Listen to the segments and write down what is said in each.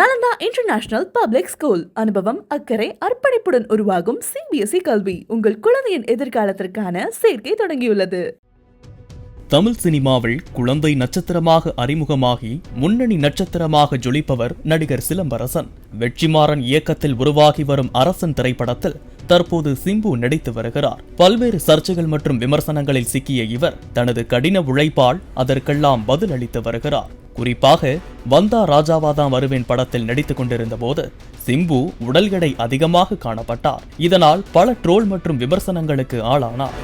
Nalanda international public school. அனுபவம், அக்கறை, அர்ப்பணிப்புடன் உருவாகும் சிபிஎஸ்இ கல்வி உங்கள் குழந்தையின் எதிர்காலத்திற்கான சேர்க்கை தொடங்கியுள்ளது. தமிழ் சினிமாவில் குழந்தை நட்சத்திரமாக அறிமுகமாகி முன்னணி நட்சத்திரமாக ஜொலிப்பவர் நடிகர் சிலம்பரசன். வெற்றிமாறன் இயக்கத்தில் உருவாகி வரும் அரசன் திரைப்படத்தில் தற்போது சிம்பு நடித்து வருகிறார். பல்வேறு சர்ச்சைகள் மற்றும் விமர்சனங்களில் சிக்கிய இவர் தனது கடின உழைப்பால் அதற்கெல்லாம் பதில் அளித்து வருகிறார். குறிப்பாக வந்தா ராஜாவாதான் வருவேன் படத்தில் நடித்துக் கொண்டிருந்த போது சிம்பு உடல் எடை அதிகமாக காணப்பட்டார். இதனால் பல ட்ரோல் மற்றும் விமர்சனங்களுக்கு ஆளானார்.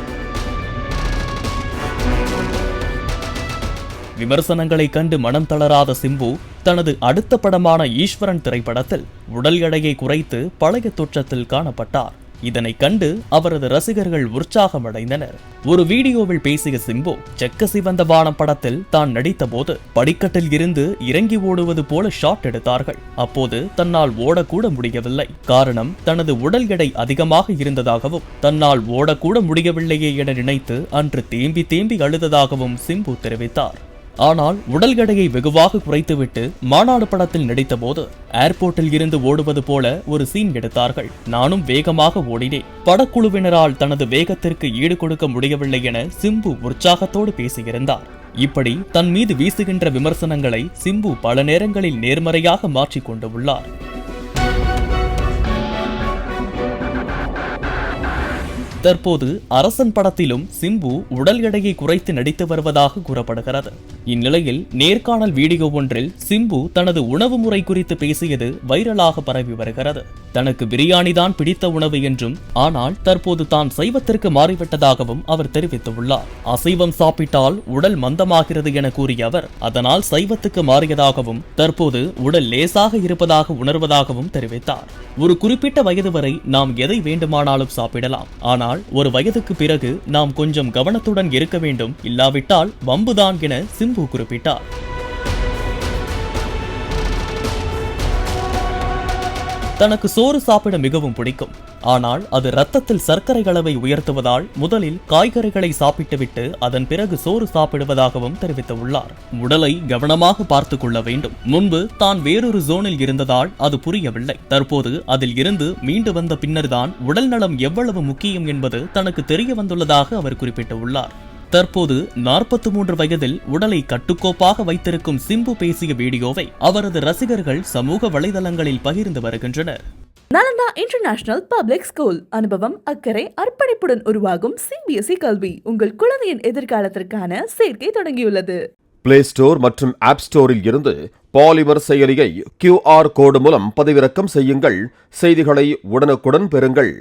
விமர்சனங்களை கண்டு மனம் தளராத சிம்பு தனது அடுத்த படமான ஈஸ்வரன் திரைப்படத்தில் உடல் எடையை குறைத்து பழைய தோற்றத்தில் காணப்பட்டார். இதனை கண்டு அவரது ரசிகர்கள் உற்சாகமடைந்தனர். ஒரு வீடியோவில் பேசிய சிம்பு செக்க சிவந்த வானம் படத்தில் தான் நடித்த போது படிக்கட்டில் இருந்து இறங்கி ஓடுவது போல ஷாட் எடுத்தார்கள். அப்போது தன்னால் ஓடக்கூட முடியவில்லை. காரணம் தனது உடல் எடை அதிகமாக இருந்ததாகவும் தன்னால் ஓடக்கூட முடியவில்லையே என நினைத்து அன்று தேம்பி தேம்பி அழுததாகவும் சிம்பு தெரிவித்தார். ஆனால் உடல் எடையை வெகுவாக குறைத்துவிட்டு மாநாடு படத்தில் நடித்த போது ஏர்போர்ட்டில் இருந்து ஓடுவது போல ஒரு சீன் எடுத்தார்கள். நானும் வேகமாக ஓடினேன். படக்குழுவினரால் தனது வேகத்திற்கு ஈடு கொடுக்க முடியவில்லை என சிம்பு உற்சாகத்தோடு பேசியிருந்தார். இப்படி தன் மீது வீசுகின்ற விமர்சனங்களை சிம்பு பல நேரங்களில் நேர்மறையாக மாற்றிக் கொண்டு உள்ளார். தற்போது அரசன் படத்திலும் சிம்பு உடல் எடையை குறைத்து நடித்து வருவதாக கூறப்படுகிறது. இந்நிலையில் நேர்காணல் வீடியோ ஒன்றில் சிம்பு தனது உணவு முறை குறித்து பேசியது வைரலாக பரவி வருகிறது. தனக்கு பிரியாணி தான் பிடித்த உணவு என்றும், ஆனால் தற்போது தான் சைவத்திற்கு மாறிவிட்டதாகவும் அவர் தெரிவித்துள்ளார். அசைவம் சாப்பிட்டால் உடல் மந்தமாகிறது என கூறிய அவர் அதனால் சைவத்துக்கு மாறியதாகவும் தற்போது உடல் லேசாக இருப்பதாக உணர்வதாகவும் தெரிவித்தார். ஒரு குறிப்பிட்ட வயது வரை நாம் எதை வேண்டுமானாலும் சாப்பிடலாம். ஆனால் ஒரு வயதுக்கு பிறகு நாம் கொஞ்சம் கவனத்துடன் இருக்க வேண்டும், இல்லாவிட்டால் வம்புதான் என சிம்பு குறிப்பிட்டார். தனக்கு சோறு சாப்பிட மிகவும் பிடிக்கும். ஆனால் அது இரத்தத்தில் சர்க்கரை அளவை உயர்த்துவதால் முதலில் காய்கறிகளை சாப்பிட்டுவிட்டு அதன் பிறகு சோறு சாப்பிடுவதாகவும் தெரிவித்துள்ளார். உடலை கவனமாக பார்த்துக் கொள்ள வேண்டும். முன்பு தான் வேறொரு ஜோனில் இருந்ததால் அது புரியவில்லை. தற்போது அதில் இருந்து மீண்டு வந்த பின்னர்தான் உடல் நலம் எவ்வளவு முக்கியம் என்பது தனக்கு தெரிய வந்துள்ளதாக அவர் குறிப்பிட்டுள்ளார். தற்போது 43 வயதில் உடலை கட்டுக்கோப்பாக வைத்திருக்கும் சிம்பு பேசிய வீடியோவை அவரது ரசிகர்கள் சமூக வலைதளங்களில் பகிர்ந்து வருகின்றனர். Nalanda international public school. அனுபவம், அக்கறை, அர்ப்பணிப்புடன் உருவாகும் சிபிஎஸ்இ கல்வி உங்கள் குழந்தையின் எதிர்காலத்திற்கான சேர்க்கை தொடங்கியுள்ளது. பிளே ஸ்டோர் மற்றும் ஆப் ஸ்டோரில் இருந்து பாலிமர் செயலியை QR கோடு மூலம் பதிவிறக்கம் செய்யுங்கள். செய்திகளை உடனுக்குடன் பெறுங்கள்.